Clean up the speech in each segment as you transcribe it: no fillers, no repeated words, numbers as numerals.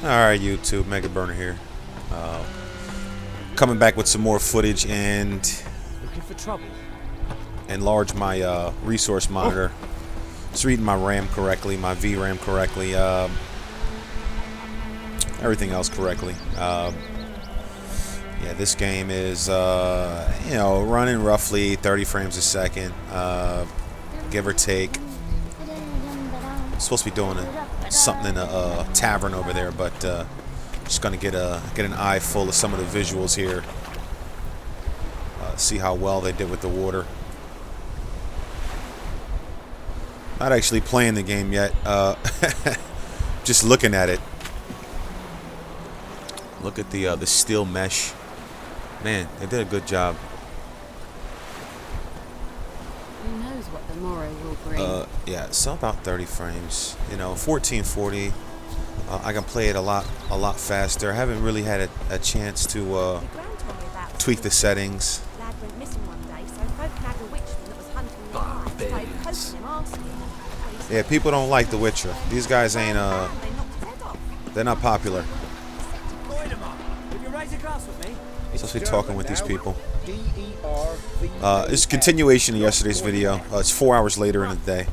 Alright, YouTube, Mega Burner here. Coming back with some more footage and looking for trouble. Enlarge my resource monitor. It's reading my RAM correctly, my VRAM correctly, everything else correctly. Yeah, this game is running roughly 30 frames a second, give or take. I'm supposed to be doing something in a tavern over there, but just gonna get an eye full of some of the visuals here. See how well they did with the water. Not actually playing the game yet. Just looking at it. Look at the steel mesh. Man, they did a good job. Who knows what the morrow will bring? Yeah, so about 30 frames. 1440. I can play it a lot faster. I haven't really had a chance to tweak the settings. Yeah, people don't like The Witcher. These guys ain't they're not popular. Supposed to be talking with these people. It's a continuation of yesterday's video. It's 4 hours later in the day.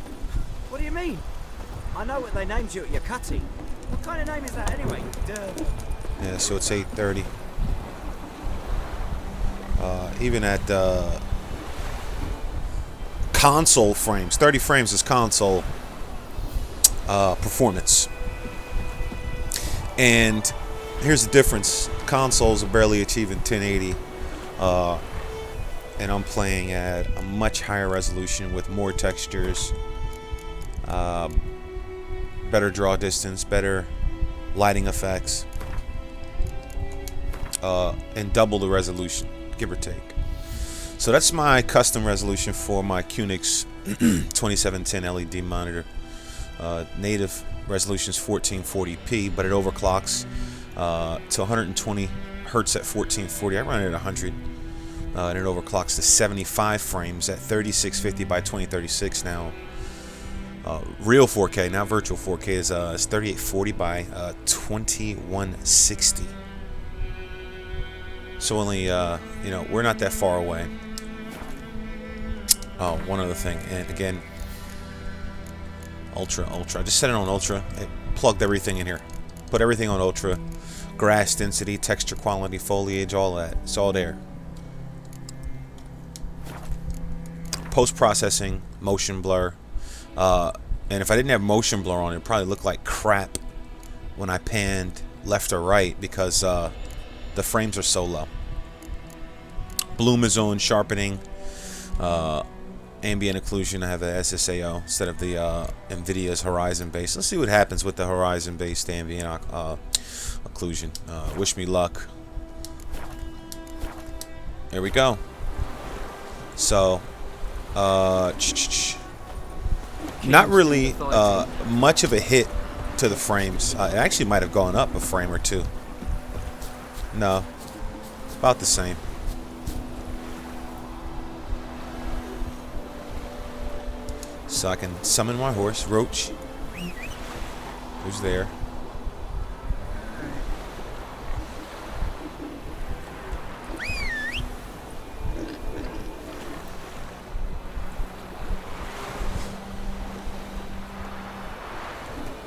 What do you mean? I know what they named you at your cutting. What kind of name is that anyway? Yeah, so it's 8:30. Even at console frames, 30 frames is console performance. And here's the difference: consoles are barely achieving 1080, and I'm playing at a much higher resolution with more textures, better draw distance, better lighting effects, and double the resolution, give or take. So that's my custom resolution for my Qnix QX2710 LED monitor. Native resolution is 1440p, but it overclocks to 120 hertz at 1440. I run it at 100, and it overclocks to 75 frames at 3650 by 2036 now. Real 4K, not virtual 4K, is 3840 by 2160. So only, we're not that far away. Oh, one other thing, and again, Ultra. I just set it on Ultra. It plugged everything in here. Put everything on Ultra. Grass density, texture quality, foliage, all that. It's all there. Post-processing, motion blur. And if I didn't have motion blur on, it'd probably look like crap when I panned left or right because the frames are so low. Bloom is on, sharpening, ambient occlusion. I have a SSAO instead of the NVIDIA's Horizon base. Let's see what happens with the Horizon based ambient occlusion. Wish me luck. There we go. So, not really much of a hit to the frames. It actually might have gone up a frame or two. No, about the same. So I can summon my horse, Roach. Who's there?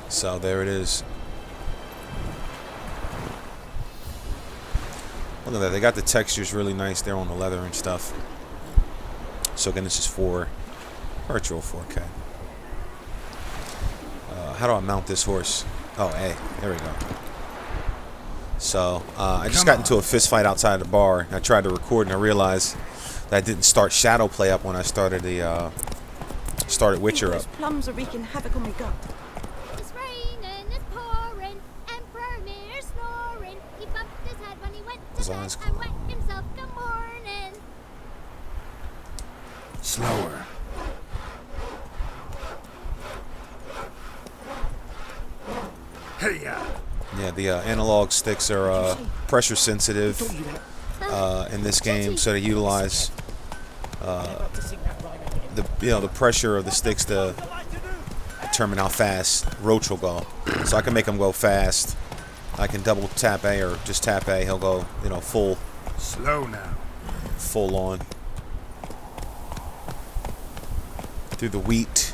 So there it is. Look at that. They got the textures really nice there on the leather and stuff. So again, this is for virtual 4K. How do I mount this horse? Oh, hey, there we go. So I just got into a fist fight outside the bar. I tried to record and I realized that I didn't start shadow play up when I started the started Witcher up. Plums are wreaking havoc on my gut. It's raining, it's pouring, Emperor near snoring. He bumped his head when he went to bed and wet himself good morning. Slower. Hey, yeah, the analog sticks are pressure sensitive in this game, so they utilize the pressure of the sticks to determine how fast Roach will go. So I can make him go fast I can double tap A or just tap A. He'll go, you know, full Slow on through the wheat.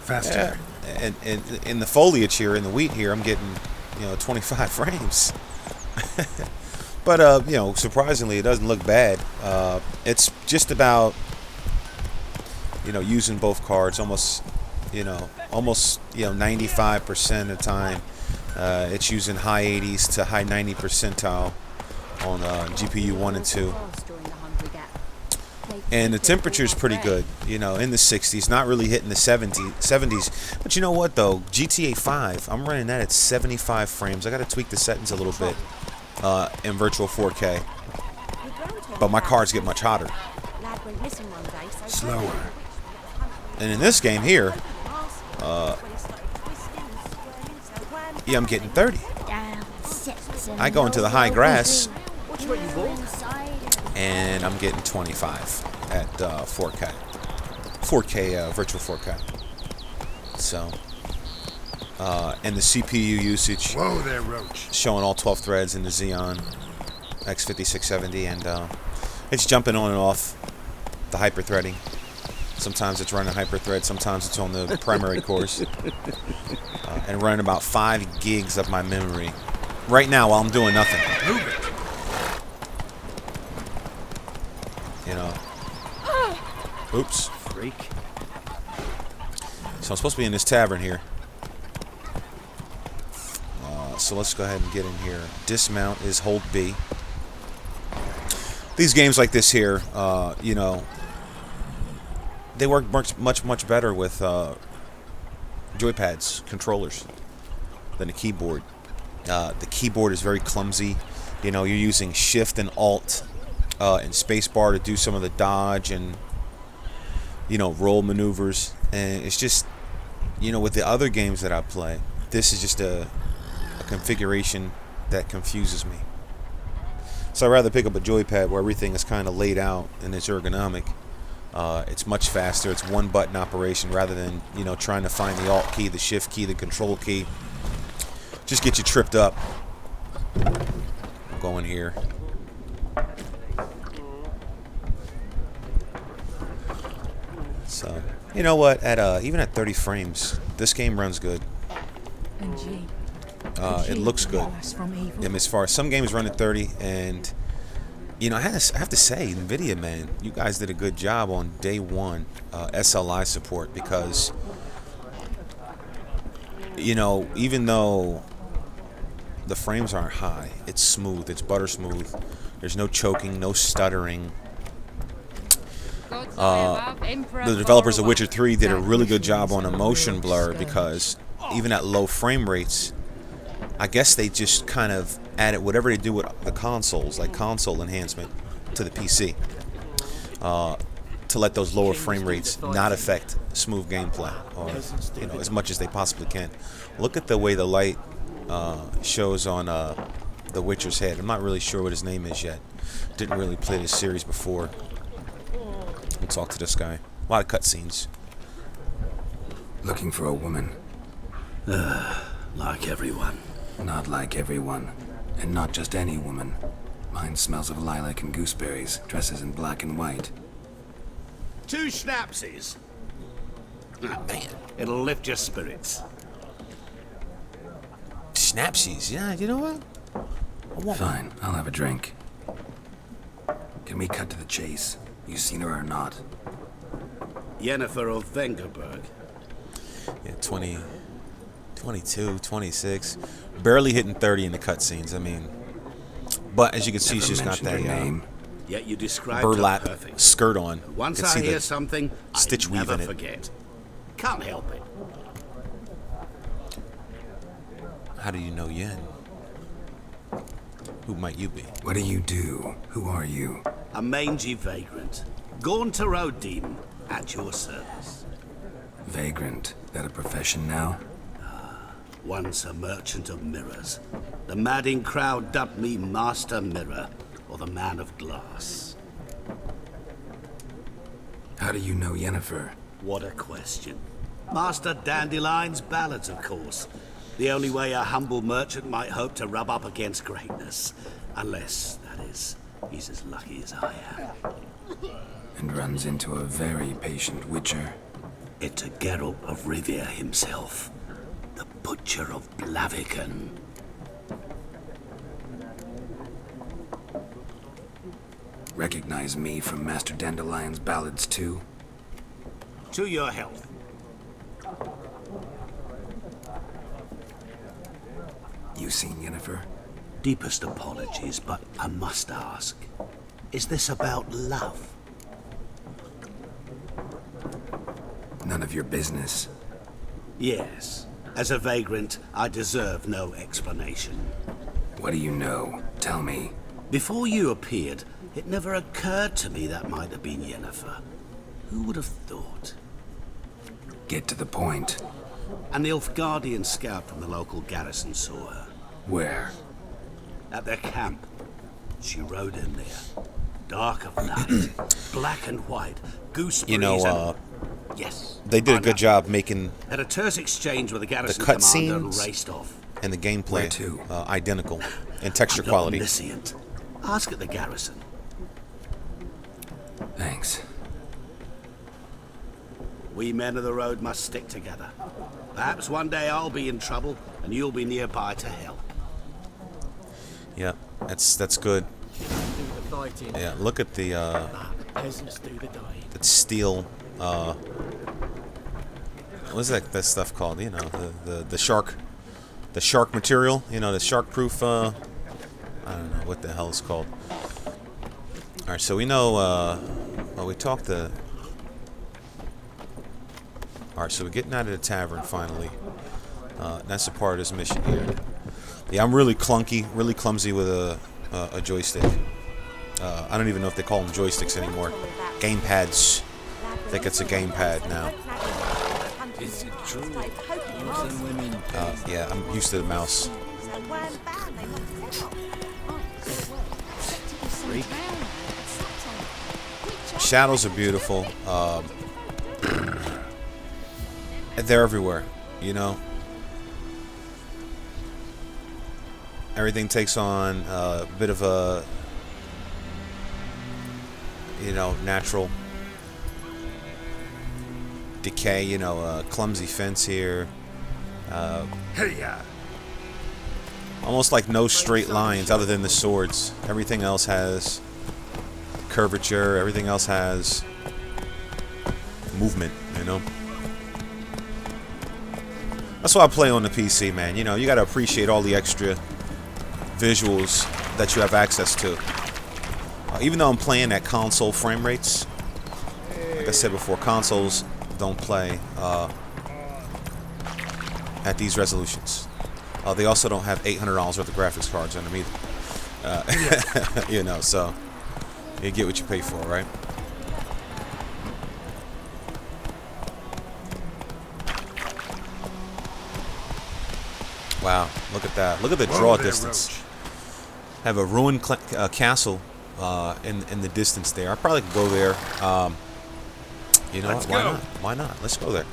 Faster. Yeah. And in the foliage here, in the wheat here, I'm getting, you know, 25 frames. But you know, surprisingly, it doesn't look bad. It's just about, you know, using both cards almost 95% of the time. It's using high 80s to high 90 percentile on GPU 1 and 2. And the temperature is pretty good, you know, in the 60s, not really hitting the 70s. But you know what, though? GTA 5, I'm running that at 75 frames. I got to tweak the settings a little bit in virtual 4K. But my cards get much hotter. Slower. And in this game here, yeah, I'm getting 30. I go into the high grass, and I'm getting 25 at 4K. 4K, virtual 4K. So, and the CPU usage. Whoa there, Roach. Showing all 12 threads in the Xeon X5670, and it's jumping on and off the hyper-threading. Sometimes it's running hyper-thread, sometimes it's on the primary cores. And running about 5 gigs of my memory right now while I'm doing nothing. Move it. You know. Oops. Freak. So I'm supposed to be in this tavern here. So let's go ahead and get in here. Dismount is hold B. These games like this here, you know, they work much better with joypads, controllers, than a keyboard. The keyboard is very clumsy. You know, you're using Shift and Alt and Spacebar to do some of the dodge and, you know, roll maneuvers. And it's just, you know, with the other games that I play, this is just a configuration that confuses me. So I'd rather pick up a joypad where everything is kind of laid out and it's ergonomic. It's much faster. It's one button operation rather than, you know, trying to find the Alt key, the Shift key, the Control key. Just get you tripped up. I'll go in here. So, you know what? At even at 30 frames, this game runs good. It looks good. I mean, as far as some games run at 30, and you know, I have to say, NVIDIA, man, you guys did a good job on day one SLI support, because, you know, even though the frames aren't high, it's smooth, it's butter smooth. There's no choking, no stuttering. The developers of Witcher 3 did a really good job on a motion blur, because even at low frame rates, I guess they just kind of added whatever they do with the consoles, like console enhancement to the PC, to let those lower frame rates not affect smooth gameplay, or, you know, as much as they possibly can. Look at the way the light shows on the Witcher's head. I'm not really sure what his name is yet. Didn't really play this series before. We'll talk to this guy. A lot of cutscenes. Looking for a woman. Like everyone. Not like everyone. And not just any woman. Mine smells of lilac and gooseberries, dresses in black and white. 2 schnapsies. Ah, man, it'll lift your spirits. Snapsies, yeah, you know what? I want Fine, one. I'll have a drink. Can we cut to the chase? You seen her or not? Yennefer of Vengerberg. Yeah, 20, 22, 26. Barely hitting 30 in the cutscenes, I mean. But as you can see, Never she's got that mentioned her name. Yet you described her burlap perfect. skirt on. Once You can I see hear the something, stitch I weave never in it. forget. Can't help it. How do you know Yen? Who might you be? What do you do? Who are you? A mangy vagrant. Gone to Rodim, at your service. Vagrant. That a profession now? Once a merchant of mirrors. The madding crowd dubbed me Master Mirror, or the Man of Glass. How do you know Yennefer? What a question. Master Dandelion's ballads, of course. The only way a humble merchant might hope to rub up against greatness. Unless, that is, he's as lucky as I am. And runs into a very patient witcher. It's a Geralt of Rivia himself. The Butcher of Blaviken. Recognize me from Master Dandelion's ballads too? To your health. You seen Yennefer? Deepest apologies, but I must ask. Is this about love? None of your business. Yes. As a vagrant, I deserve no explanation. What do you know? Tell me. Before you appeared, it never occurred to me that might have been Yennefer. Who would have thought? Get to the point. An Nilfgaardian scout from the local garrison saw her. Where? At their camp. She rode in there. Dark of night. Black and white. Gooseberries You know, yes. they did a I good know. job making Had a terse exchange with the garrison cut commander and scenes raced off. and the Where gameplay to? identical in texture I'm not quality. omniscient. Ask at the garrison. Thanks. We men of the road must stick together. Perhaps one day I'll be in trouble and you'll be nearby to help. Yeah, that's good. Do the fighting. Yeah, look at the Peasants do the dying. that steel. What's that stuff called? You know, the shark material. You know, the shark proof. I don't know what the hell it's called. All right, so we know. Well, we talked to. All right, so we're getting out of the tavern finally. That's a part of this mission here. Yeah, I'm really clunky, really clumsy with a joystick. I don't even know if they call them joysticks anymore. Gamepads. I think it's a gamepad now. Is it true? Using women. Yeah, I'm used to the mouse. Shadows are beautiful. They're everywhere, you know. Everything takes on a bit of a, you know, natural decay. You know, a clumsy fence here. Hey-ya! Almost like no straight lines other than the swords. Everything else has curvature. Everything else has movement, you know. That's why I play on the PC, man. You know, you gotta appreciate all the extra visuals that you have access to. Even though I'm playing at console frame rates, like I said before, consoles don't play at these resolutions. They also don't have $800 worth of graphics cards on them either. You know, so you get what you pay for, right? Wow, look at that. Look at the draw distance. Have a ruined castle in the distance there. I probably could go there. You know what? Why not? Why not? Let's go there.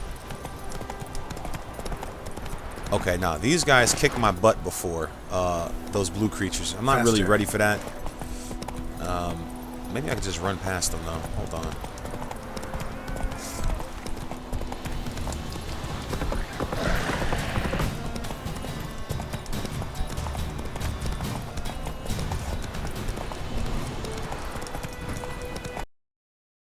Okay, now these guys kicked my butt before. Those blue creatures. I'm not really ready for that. Maybe I could just run past them though. Hold on.